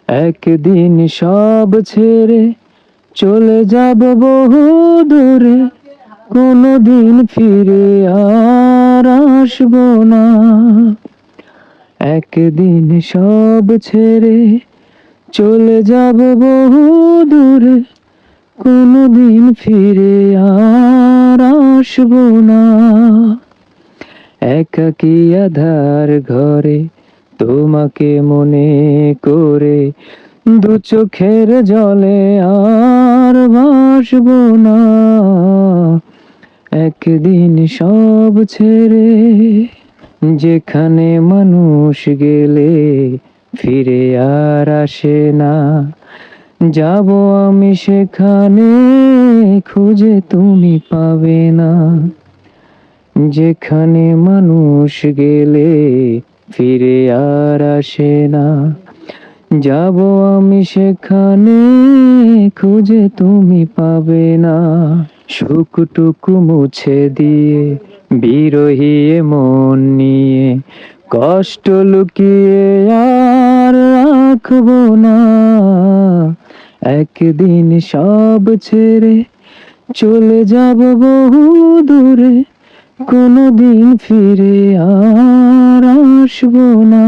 একদিন সব ছেড়ে চলে যাব বহু দূরে, কোনোদিন ফিরে আর আসবো না। একদিন সব ছেড়ে চলে যাব বহু দূরে, কোনোদিন ফিরে আর আসবো না। একাকী আধার ঘরে তোমাকে মনে করে দু চোখের জলে আর ভাসবো না। একদিন সব ছেড়ে, যেখানে মানুষ গেলে ফিরে আর আসে না, যাব আমি সেখানে, খুঁজে তুমি পাবে না। যেখানে মানুষ গেলে ফিরে আর আসে না, যাব আমি সেখানে, খুঁজে তুমি পাবে না। সুখটুকু মুছে দিয়ে বিরহী এ মন নিয়ে কষ্ট লুকিয়ে আর রাখবো না। একদিন সব ছেড়ে চলে যাব বহু দূরে, কোনোদিন ফিরে আর আসবো না।